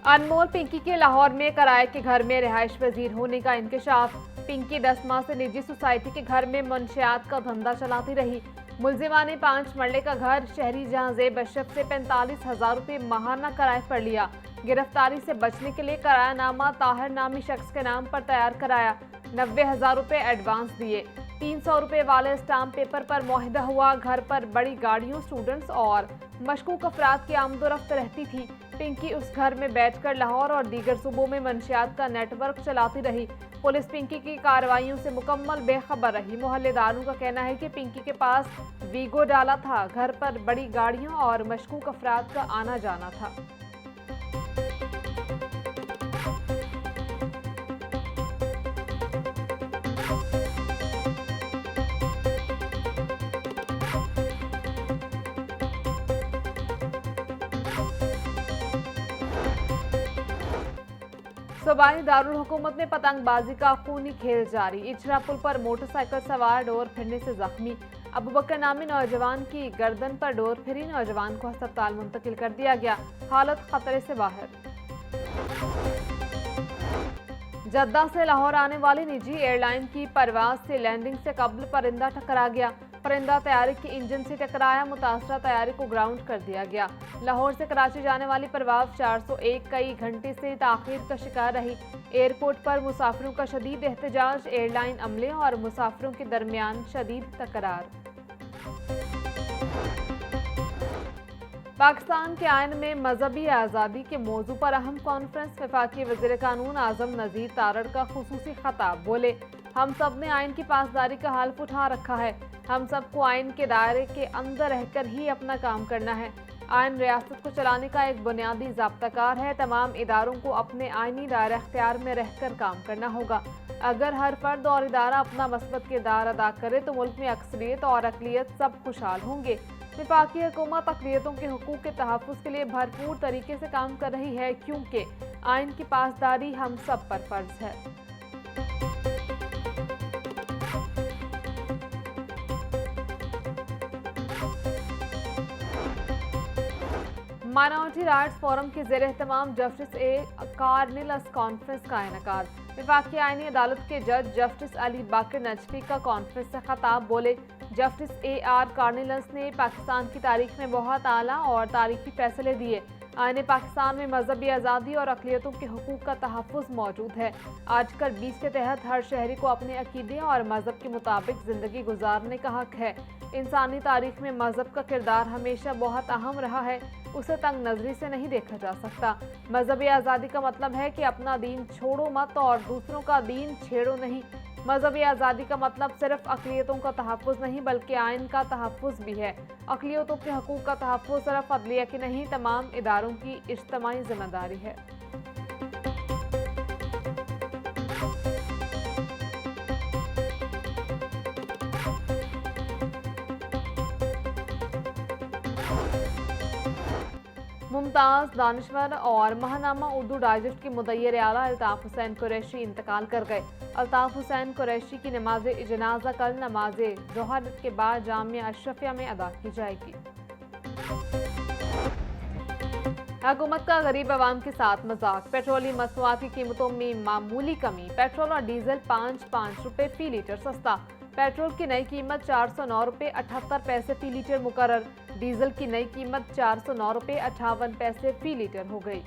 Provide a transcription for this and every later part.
अनमोल पिंकी के लाहौर में किराए के घर में रिहाइश पजीर होने का इंकशाफ। पिंकी 10 माह से निजी सोसाइटी के घर में मंशियात का धंधा चलाती रही। मुलजिमा ने 5 मरले का घर शहरी जहांजेब अशरफ से 45,000 रुपये माहाना किराए पर लिया। गिरफ्तारी से बचने के लिए किरायानामा ताहिर नामी शख्स के नाम पर तैयार कराया। 90,000 रुपये एडवांस दिए। 300 रुपये वाले स्टाम्प पेपर पर मुआहिदा हुआ। घर पर बड़ी गाड़ियों, स्टूडेंट्स और मशकूक अफराद की आमदोरफ्त रहती थी। पिंकी उस घर में बैठकर लाहौर और दीगर सूबों में मंशियात का नेटवर्क चलाती रही। पुलिस पिंकी की कार्रवाइयों से मुकम्मल बेखबर रही। मोहल्लेदारों का कहना है कि पिंकी के पास वीगो डाला था। घर पर बड़ी गाड़ियों और मशकूक अफराद का आना जाना था। सूबाई दारुल हुकूमत में पतंगबाजी का खूनी खेल जारी। इचरा पुल पर मोटरसाइकिल सवार डोर फिरने से जख्मी। अबू बकर नामी नौजवान की गर्दन पर डोर फिरी। नौजवान को अस्पताल मुंतकिल कर दिया गया। हालत खतरे से बाहर। जद्दा से लाहौर आने वाली निजी एयरलाइन की परवाज से लैंडिंग से कबल परिंदा टकरा गया। परिंदा तैयारी के इंजन से टकराया। मुतासरा तैयारी को ग्राउंड कर दिया गया। लाहौर से कराची जाने वाली परवाज 401 कई घंटे से ताखीर का शिकार रही। एयरपोर्ट पर मुसाफिरों का शदीद एहतजाज। एयरलाइन अमले और मुसाफिरों के दरमियान शदीद तकरार। पाकिस्तान के आइन में मजहबी आज़ादी के मौजू पर अहम कॉन्फ्रेंस। वफाकी वज़ीर कानून आज़म नज़ीर तारड़ का खुसूसी खताब। बोले, हम सब ने आइन की पासदारी का हल्फ उठा रखा है। हम सबको आइन के दायरे के अंदर रहकर ही अपना काम करना है। आइन रियासत को चलाने का एक बुनियादी ज़ाब्ताकार है। तमाम इदारों को अपने आइनी दायरा इख्तियार में रहकर काम करना होगा। अगर हर फर्द और इदारा अपना मस्बत किरदार अदा करे तो मुल्क में अक्सरियत और अक़लियत सब खुशहाल होंगे। वफाकी हुकूमत अक़लियतों के हुकूक के तहफ़्फ़ुज़ के लिए भरपूर तरीके से काम कर रही है, क्योंकि आइन की पासदारी हम सब पर फ़र्ज़ है। माइनॉरिटी राइट्स फोरम के ज़ेर एहतमाम जस्टिस ए कार्निलस कॉन्फ्रेंस का इनेकाद। वफाकी आईनी अदालत के जज जस्टिस अली बाकर नजफी का कॉन्फ्रेंस से खताब। बोले, जस्टिस AR कार्निलस ने पाकिस्तान की तारीख में बहुत आला और तारीखी फैसले दिए। आईने पाकिस्तान में मजहबी आज़ादी और अक़लियतों के हुकूक का तहफ़्फ़ुज़ मौजूद है। आर्टिकल 20 के तहत हर शहरी को अपने अक़ीदे और मज़हब के मुताबिक ज़िंदगी गुजारने का हक़ है। इंसानी तारीख में मज़हब का किरदार हमेशा बहुत अहम रहा है। उसे तंग नज़री से नहीं देखा जा सकता। मजहबी आज़ादी का मतलब है कि अपना दीन छोड़ो मत और दूसरों का दीन छेड़ो नहीं। मजहबी आज़ादी का मतलब सिर्फ अक़लियतों का तहफ़्फ़ुज़ नहीं बल्कि आइन का तहफ़्फ़ुज़ भी है। अक़लियतों के हकूक़ का तहफ़्फ़ुज़ सिर्फ अदलिया की नहीं, तमाम इदारों की इज्तिमाई ज़िम्मेदारी है। मुमताज़ दानिशवर और महानामा उर्दू डाइजेस्ट के मुदय्यर आला अल्ताफ़ हुसैन कुरैशी इंतकाल कर गए। अल्ताफ़ हुसैन कुरैशी की नमाज जनाजा कल नमाज ज़ोहर के बाद जामिया अशरफिया में अदा की जाएगी। हुकूमत का गरीब आवाम के साथ मजाक। पेट्रोलियम मसनूआत की कीमतों में मामूली कमी। पेट्रोल और डीजल 5 रुपये फी लीटर सस्ता। पेट्रोल की नई कीमत 409 रुपये 78 पैसे फी लीटर मुकर्रर। डीजल की नई कीमत 409 रुपये 58 पैसे फी लीटर हो गई।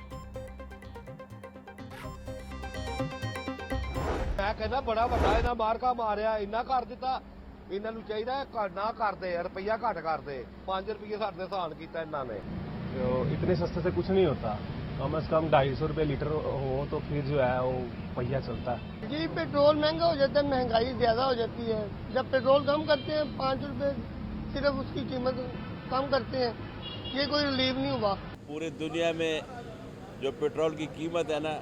मैं कहना बड़ा वड्डा इन्हां मार का मारिया, इन्ना कर दिता। इन्हां नूं चाहीदा ना करदे, रुपया घट करदे। 5 रुपये साडे सहन कीता इन्हां ने। तो इतने सस्ते से कुछ नहीं होता। कम से कम 250 रुपये लीटर हो तो फिर जो है वो पहिया चलता है। जी, पेट्रोल महंगा हो जाता है, महंगाई ज्यादा हो जाती है। जब पेट्रोल कम करते हैं 5 रुपये सिर्फ उसकी कीमत कम करते हैं, ये कोई रिलीव नहीं हुआ। पूरी दुनिया में जो पेट्रोल की कीमत है ना,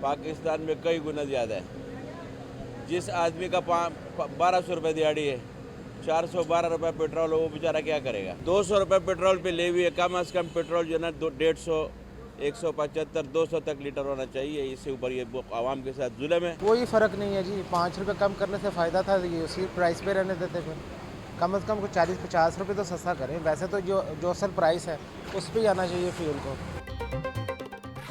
पाकिस्तान में कई गुना ज़्यादा है। जिस आदमी का 1200 रुपये दिहाड़ी है, 412 रुपये पेट्रोल हो, वो बेचारा क्या करेगा। 200 रुपये पेट्रोल पे ले हुई है। कम से कम पेट्रोल जो है ना 150, 175, 200 तक लीटर होना चाहिए। इससे ऊपर ये आवाम के साथ जुल्म है। कोई फ़र्क नहीं है जी। 5 रुपये कम करने से फ़ायदा था, ये उसी प्राइस पे रहने देते। फिर कम से कम कुछ 40-50 रुपये तो सस्ता करें। वैसे तो जो असल प्राइस है उस पर ही आना चाहिए फ्यूल को।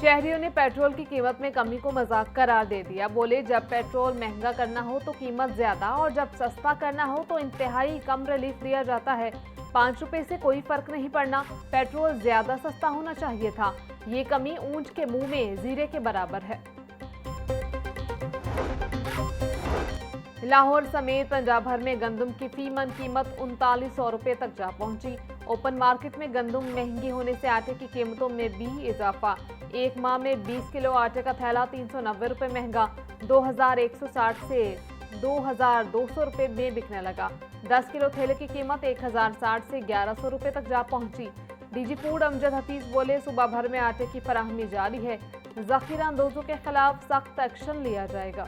शहरियों ने पेट्रोल की कीमत में कमी को मजाक करार दे दिया। बोले, जब पेट्रोल महंगा करना हो तो कीमत ज्यादा और जब सस्ता करना हो तो इंतहाई कम रिलीफ दिया जाता है। 5 रुपए से कोई फर्क नहीं पड़ना, पेट्रोल ज्यादा सस्ता होना चाहिए था। ये कमी ऊंट के मुंह में जीरे के बराबर है। लाहौर समेत पंजाब भर में गंदम की फी मन कीमत 3900 रुपए तक जा पहुंची। ओपन मार्केट में गंदम महंगी होने से आटे की कीमतों में भी इजाफा। एक माह में 20 किलो आटे का थैला 390 रुपए महंगा 2160 से 2200 रुपए में बिकने लगा। 10 किलो थैले की कीमत 1060 से 1100 रुपए तक जा पहुंची। डीजी फूड अमजद हफीज बोले, सूबा भर में आटे की फराहमी जारी है, जखीरा अंदोजों के खिलाफ सख्त एक्शन लिया जाएगा।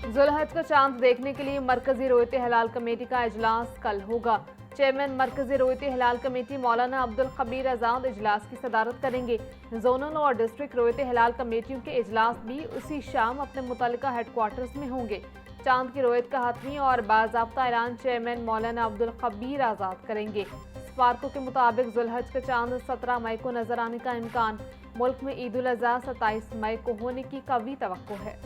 जुलहज का चांद देखने के लिए मरकजी रोयत हलाल कमेटी का इजलास कल होगा। चेयरमैन मरकजी रोयत हलाल कमेटी मौलाना अब्दुल खबीर आजाद इजलास की सदारत करेंगे। जोनल और डिस्ट्रिक्ट रोयत हलाल कमेटियों के इजलास भी उसी शाम अपने मुतल्लिका हेडक्वार्टर्स में होंगे। चांद की रोयत का हतमी और बाज़ाब्ता ऐलान चेयरमैन मौलाना अब्दुल खबीर आजाद करेंगे। स्पार्को के मुताबिक जुलहज का चांद 17 मई को नजर आने का इम्कान। मुल्क में ईद उल अज़हा 27 मई को होने की कवी तवक्को है।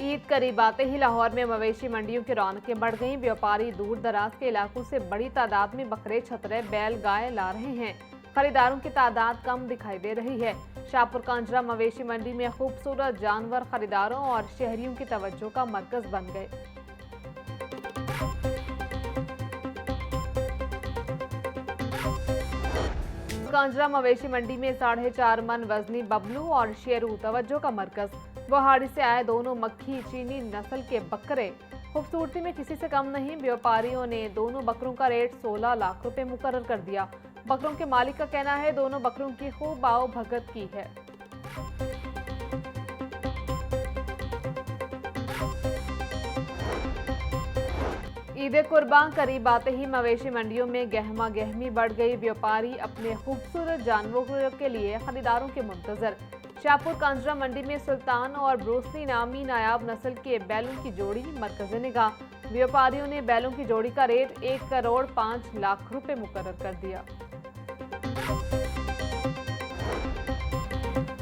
ईद करीब आते ही लाहौर में मवेशी मंडियों की रौनकें बढ़ गईं। व्यापारी दूर दराज के इलाकों से बड़ी तादाद में बकरे, छतरे, बैल, गाय ला रहे हैं। खरीदारों की तादाद कम दिखाई दे रही है। शाहपुर कांजरा मवेशी मंडी में खूबसूरत जानवर खरीदारों और शहरियों की तवज्जो का मरकज बन गए। कांजरा मवेशी मंडी में 4.5 मन वजनी बबलू और शेरू तवज्जो का मरकज। वहाड़ी से आए दोनों मक्खी चीनी नस्ल के बकरे खूबसूरती में किसी से कम नहीं। व्यापारियों ने दोनों बकरों का रेट 16 लाख रुपए मुकर्रर कर दिया। बकरों के मालिक का कहना है दोनों बकरों की खूब आओ भगत की है। ईद कुर्बान करीब आते ही मवेशी मंडियों में गहमा गहमी बढ़ गई। व्यापारी अपने खूबसूरत जानवरों के लिए खरीदारों के मुंतजर। शाहपुर कांजरा मंडी में सुल्तान और ब्रूसली नामी नायाब नस्ल के बैलों की जोड़ी मरकज़े निगाह। व्यापारियों ने बैलों की जोड़ी का रेट 1 करोड़ 5 लाख रुपए मुकर्रर कर दिया।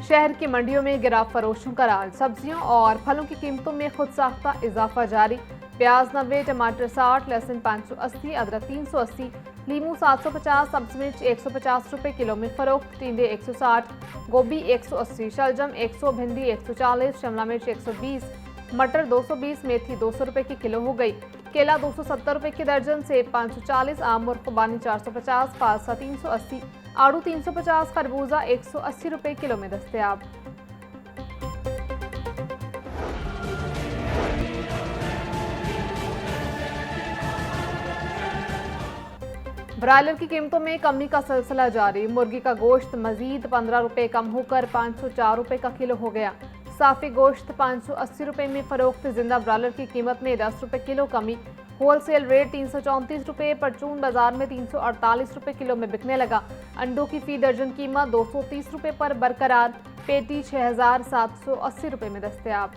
शहर की मंडियों में गिराव फरोशों का राज। सब्जियों और फलों की कीमतों में खुद साख्ता इजाफा जारी। प्याज 90, टमाटर 60, लहसुन 580, अदरक 380, लीमू 750, सब्ज मिर्च 150 रुपए किलो में फरोख्त। टिंडे 160, गोभी 180, शलजम 100, भिंडी 140, शिमला मिर्च 120, मटर 220, मेथी 200 रुपए की किलो हो गई। केला 270 रुपए की दर्जन, सेब 540, आम और खुबानी 450, फालसा 380, आड़ू 350, खरबूजा 180 रुपए किलो में दस्तयाब। ब्रायलर की कीमतों में कमी का सिलसिला जारी। मुर्गी का गोश्त मजीद 15 रुपए कम होकर 504 रुपए का किलो हो गया। साफी गोश्त 580 रुपए में फरोख्त। जिंदा ब्रायलर की कीमत में 10 रुपए किलो कमी। होलसेल रेट 334 रुपए, परचून बाजार में 348 रुपए किलो में बिकने लगा। अंडों की फी दर्जन कीमत 230 रुपए पर बरकरार। पेटी 6780 रुपए में दस्तयाब।